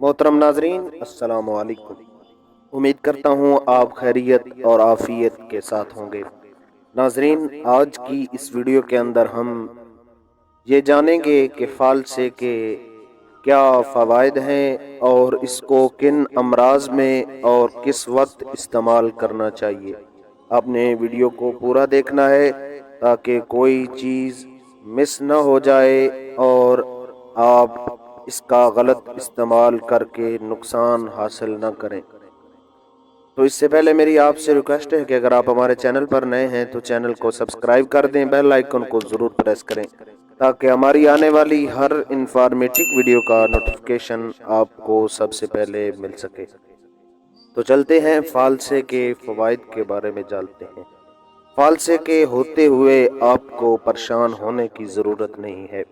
محترم ناظرین، السلام علیکم۔ امید کرتا ہوں آپ خیریت اور عافیت کے ساتھ ہوں گے۔ ناظرین، آج کی اس ویڈیو کے اندر ہم یہ جانیں گے کہ فالسے کے کیا فوائد ہیں اور اس کو کن امراض میں اور کس وقت استعمال کرنا چاہیے۔ آپ نے ویڈیو کو پورا دیکھنا ہے تاکہ کوئی چیز مس نہ ہو جائے اور آپ اس کا غلط استعمال کر کے نقصان حاصل نہ کریں۔ تو اس سے پہلے میری آپ سے ریکویسٹ ہے کہ اگر آپ ہمارے چینل پر نئے ہیں تو چینل کو سبسکرائب کر دیں، بیل آئیکن کو ضرور پریس کریں تاکہ ہماری آنے والی ہر انفارمیٹک ویڈیو کا نوٹیفیکیشن آپ کو سب سے پہلے مل سکے۔ تو چلتے ہیں فالسے کے فوائد کے بارے میں جانتے ہیں۔ فالسے کے ہوتے ہوئے آپ کو پریشان ہونے کی ضرورت نہیں ہے۔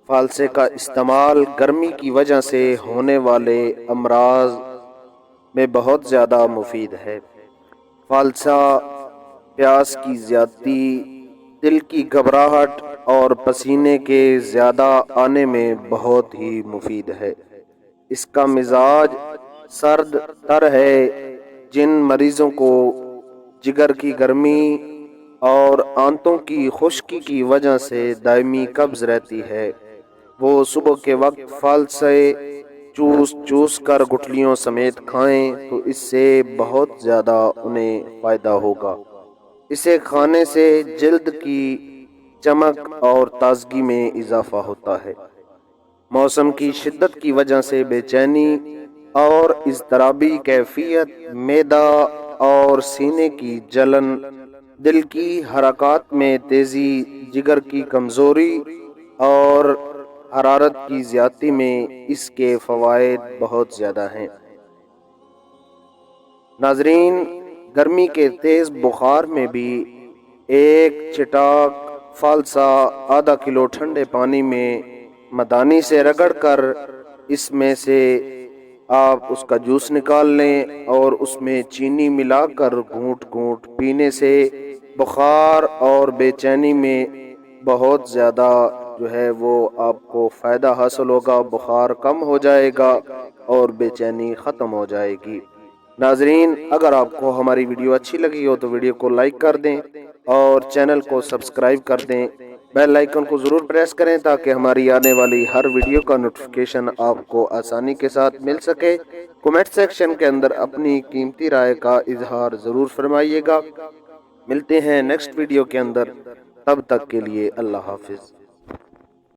فالسے کا استعمال گرمی کی وجہ سے ہونے والے امراض میں بہت زیادہ مفید ہے۔ فالسا پیاس کی زیادتی، دل کی گھبراہٹ اور پسینے کے زیادہ آنے میں بہت ہی مفید ہے۔ اس کا مزاج سرد تر ہے۔ جن مریضوں کو جگر کی گرمی اور آنتوں کی خشکی کی وجہ سے دائمی قبض رہتی ہے، وہ صبح کے وقت فالسے چوس کر گٹھلیوں سمیت کھائیں تو اس سے بہت زیادہ انہیں فائدہ ہوگا۔ اسے کھانے سے جلد کی چمک اور تازگی میں اضافہ ہوتا ہے۔ موسم کی شدت کی وجہ سے بے چینی اور اضطرابی کیفیت، معدہ اور سینے کی جلن، دل کی حرکات میں تیزی، جگر کی کمزوری اور حرارت کی زیادتی میں اس کے فوائد بہت زیادہ ہیں۔ ناظرین، گرمی کے تیز بخار میں بھی ایک چٹاک فالسا آدھا کلو ٹھنڈے پانی میں مدانی سے رگڑ کر اس میں سے آپ اس کا جوس نکال لیں اور اس میں چینی ملا کر گھونٹ گھونٹ پینے سے بخار اور بے چینی میں بہت زیادہ وہ آپ کو فائدہ حاصل ہوگا، بخار کم ہو جائے گا اور بے چینی ختم ہو جائے گی۔ ناظرین، اگر آپ کو ہماری ویڈیو اچھی لگی ہو تو ویڈیو کو لائک کر دیں اور چینل کو سبسکرائب کر دیں، بیل آئیکن کو ضرور پریس کریں تاکہ ہماری آنے والی ہر ویڈیو کا نوٹیفیکیشن آپ کو آسانی کے ساتھ مل سکے۔ کمنٹ سیکشن کے اندر اپنی قیمتی رائے کا اظہار ضرور فرمائیے گا۔ ملتے ہیں نیکسٹ ویڈیو کے اندر، تب تک کے لیے اللہ حافظ۔